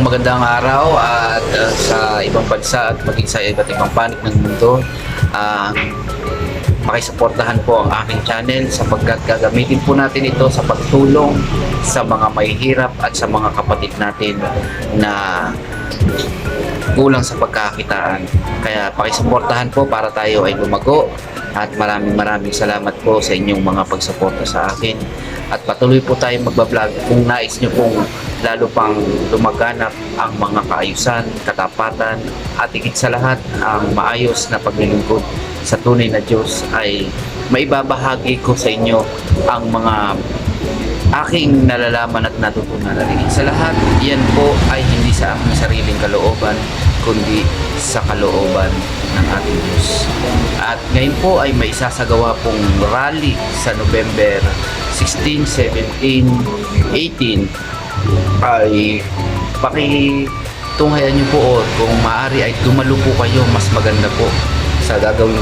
Magandang araw at sa ibang bansa at maging sa iba't ibang panig ng mundo. Makisuportahan po ang aking channel sapagkat gagamitin po natin ito sa pagtulong sa mga mahihirap at sa mga kapatid natin na kulang sa pagkakakitaan. Kaya pakisuportahan po para tayo ay lumago at maraming salamat po sa inyong mga pagsuporta sa akin. At patuloy po tayong magbablog kung nais nyo pong lalo pang lumaganap ang mga kaayusan, katapatan at higit sa lahat ang maayos na paglilingkod sa tunay na Diyos ay maibabahagi ko sa inyo ang mga aking nalalaman at natutunan. At higit sa lahat, yan po ay hindi sa aking sariling kalooban kundi sa kalooban ng ating Diyos. At ngayon po ay may isasagawa pong rally sa November 16, 17, 18 ay pakitunghayan nyo po o kung maaari ay dumalo po kayo, mas maganda po sa gagawin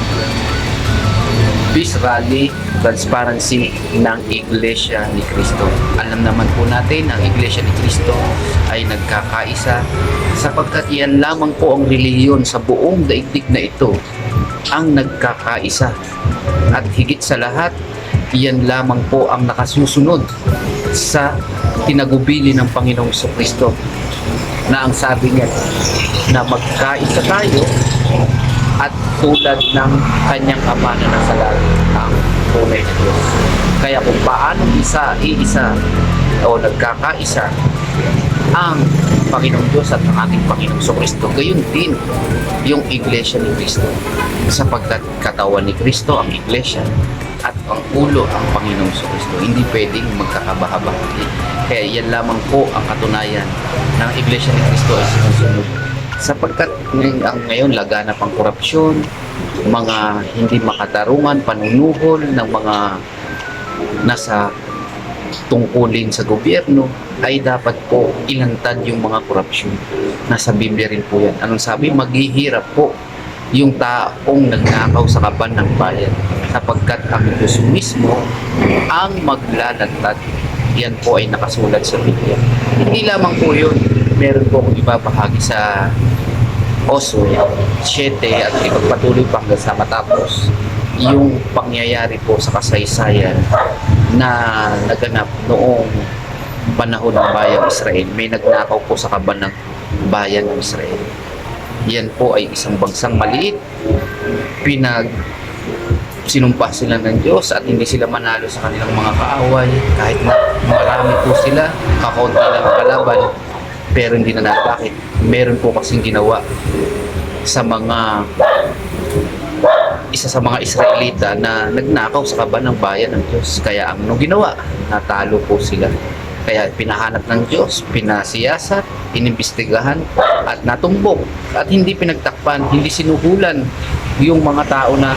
peace rally transparency ng Iglesia ni Cristo. Alam naman po natin ang Iglesia ni Cristo ay nagkakaisa sapagkat yan lamang po ang relihiyon sa buong daigdig na ito ang nagkakaisa, at higit sa lahat yan lamang po ang nakasusunod sa tinagubili ng Panginoong Kristo na ang sabi niya na magkaisa tayo at tulad ng kanyang Ama na nasa langit ang tunay na Diyos. Kaya kung paano iisa o nagkakaisa ang Panginoong Diyos at ang ating Panginoong Kristo, gayon din yung Iglesia ni Cristo, sapagkat katawan ni Cristo ang Iglesia at ang ulo ang Panginoong Kristo. Hindi pwedeng magkakabahabahagi. Kaya yan lamang po ang katunayan ng Iglesia ni Cristo ay sinusunod. Sapagkat ngayon laganap ang korupsyon, mga hindi makatarungan, panunuhol ng mga nasa tungkulin sa gobyerno, ay dapat po ilantad yung mga korupsyon. Nasa Biblia rin po yan. Anong sabi? Maghihirap po yung taong nagnakaw sa kaban ng bayan, sapagkat ang Diyos mismo ang maglalantad. Yan po ay nakasulat sa Biblia. Hindi lamang po yun, meron po akong ibabahagi sa Oswe 7 at ipagpatuloy pa hanggang sa matapos yung pangyayari po sa kasaysayan na naganap noong panahon ng bayang Israel. May nagnakaw po sa kaban ng bayan ng Israel. Yan po ay isang bansang maliit. Sinumpa sila ng Diyos at hindi sila manalo sa kanilang mga kaaway. Kahit na marami po sila, kakaunti lang ang kalaban, pero hindi nanalo. Bakit? Meron po kasing ginawa sa isa sa mga Israelita na nagnakaw sa kaban ng bayan ng Diyos. Kaya ang ginawa, natalo po sila. Kaya pinahanap ng Diyos, pinasiyasat, inimbestigahan at natumbok at hindi pinagtakpan, hindi sinuhulan yung mga tao na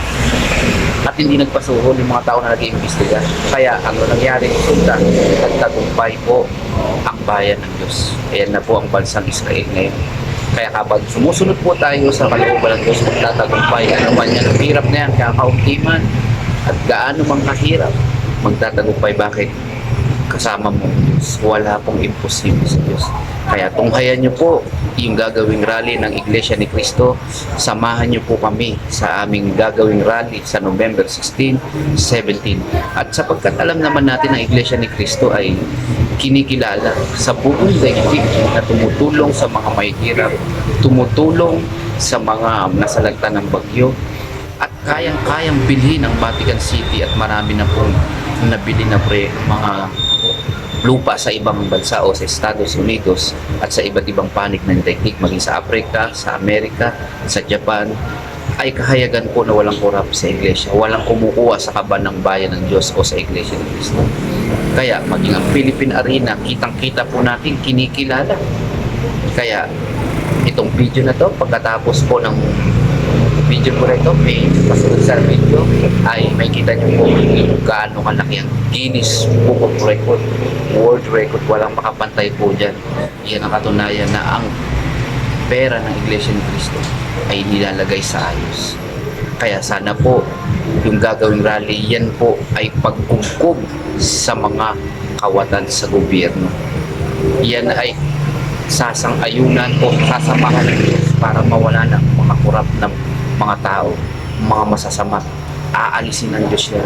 at hindi nagpasuhol yung mga tao na nag-iimbestiga. Kaya ang nangyari resulta, nagtagumpay po ang bayan ng Diyos. Ayan na po ang bansang Israel ngayon. Kaya kapag sumusunod po tayo sa kalooban ng Diyos, magtatagumpay. Ano man yan, ang hirap na yan, kakaunti man at gaano mang kahirap, magtatagumpay. Bakit? Kasama mo Diyos. Wala pong imposible sa Diyos. Kaya tunghayan nyo po yung gagawing rally ng Iglesia ni Cristo. Samahan nyo po kami sa aming gagawing rally sa November 16, 17. At sapagkat alam naman natin ang Iglesia ni Cristo ay kinikilala sa buong daigdig na tumutulong sa mga mahihirap, tumutulong sa mga nasalagta ng bagyo, at kayang-kayang bilhin ang Vatican City at marami na pong nabili na mga lupa sa ibang bansa o sa Estados Unidos at sa iba't ibang panig ng daigdig, maging sa Africa, sa Amerika, sa Japan, ay kahayagan po na walang korap sa Iglesia, walang kumukuha sa kaban ng bayan ng Diyos o sa Iglesia ng Cristo. Kaya maging ang Philippine Arena, kitang-kita po natin, kinikilala. Kaya itong video na to, pagkatapos po ng video ko rito, may pasunod sa video ay may kita nyo po kung gaano kalaki ang Guinness Book of Record, World Record. Walang makapantay po dyan. Yan ang katunayan na ang pera ng Iglesia ni Cristo ay nilalagay sa ayos. Kaya sana po yung gagawing rally, yan po ay pagkugkog sa mga kawatan sa gobyerno. Yan ay sasang-ayunan o sasamahan ng Diyos para mawala na ang mga korap ng mga tao, mga masasama. Aalisin ng Diyos yan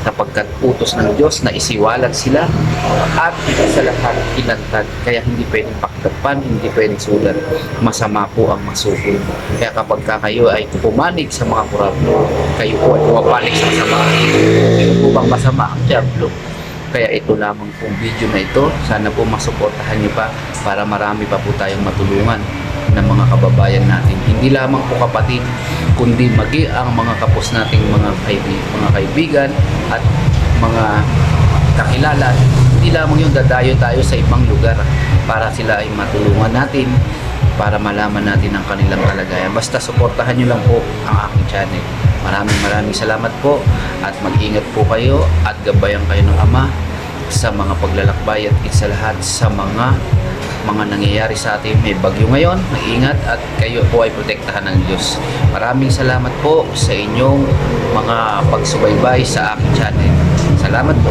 sapagkat utos ng Diyos na isiwalat sila at sa lahat inantad. Kaya hindi pwedeng pakdapan, hindi pwedeng sulat. Masama po ang masukol. Kaya kapag kayo ay pumanig sa mga korap, kayo po ay pumapanig sa masama. Ito po bang masama ang diablo? Kaya ito lamang pong video na ito. Sana po masuportahan niyo pa para marami pa po tayong matulungan ng mga kababayan natin. Hindi lamang po kapatid, kundi magi ang mga kapos nating mga kaibigan at mga kakilala. Hindi lamang yung dadayo tayo sa ibang lugar para sila ay matulungan natin, para malaman natin ang kanilang kalagayan. Basta suportahan nyo lang po ang aking channel. Maraming salamat po at mag-ingat po kayo at gabayan kayo ng Ama sa mga paglalakbay at sa lahat sa mga nangyayari sa atin. May bagyo ngayon, mag-ingat at kayo po ay protektahan ng Diyos. Maraming salamat po sa inyong mga pagsubaybay sa aking channel. Salamat po.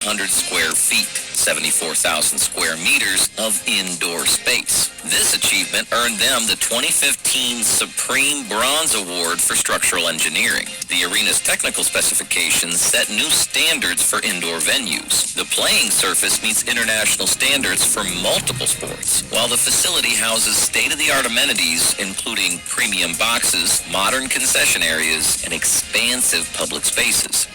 100 square feet, 74,000 square meters of indoor space. This achievement earned them the 2015 Supreme Bronze Award for Structural Engineering. The arena's technical specifications set new standards for indoor venues. The playing surface meets international standards for multiple sports, while the facility houses state-of-the-art amenities including premium boxes, modern concession areas, and expansive public spaces.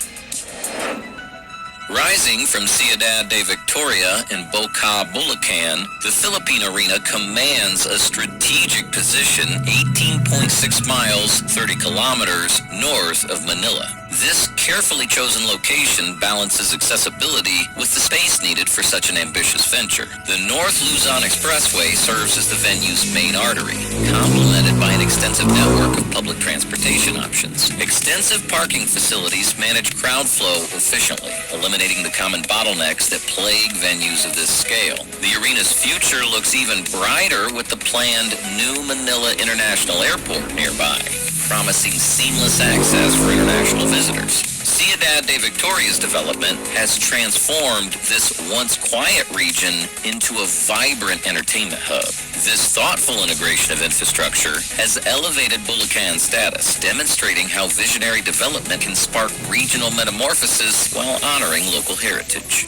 Rising from Ciudad de Victoria in Boca, Bulacan, the Philippine Arena commands a strategic position 18.6 miles, 30 kilometers north of Manila. This carefully chosen location balances accessibility with the space needed for such an ambitious venture. The North Luzon Expressway serves as the venue's main artery, complemented by an extensive network of public transportation options. Extensive parking facilities manage crowd flow efficiently, eliminating the common bottlenecks that plague venues of this scale. The arena's future looks even brighter with the planned new Manila International Airport nearby, promising seamless access for international visitors. Ciudad de Victoria's development has transformed this once quiet region into a vibrant entertainment hub. This thoughtful integration of infrastructure has elevated Bulacan's status, demonstrating how visionary development can spark regional metamorphosis while honoring local heritage.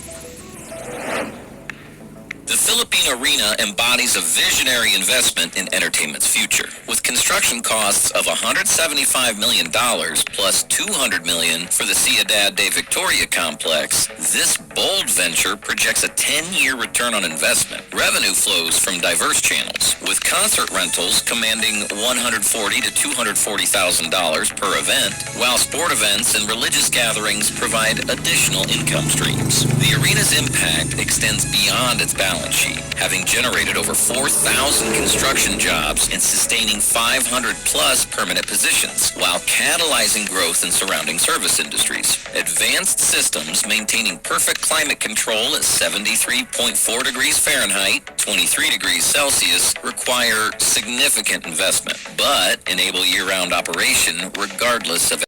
The Philippine Arena embodies a visionary investment in entertainment's future. With construction costs of $175 million plus $200 million for the Ciudad de Victoria complex, this bold venture projects a 10-year return on investment. Revenue flows from diverse channels, with concert rentals commanding $140,000 to $240,000 per event, while sport events and religious gatherings provide additional income streams. The arena's impact extends beyond its balance sheet, having generated over 4,000 construction jobs and sustaining 500 plus permanent positions, while catalyzing growth in surrounding service industries. Advanced systems maintaining perfect climate control at 73.4 degrees Fahrenheit, 23 degrees Celsius require significant investment, but enable year-round operation regardless of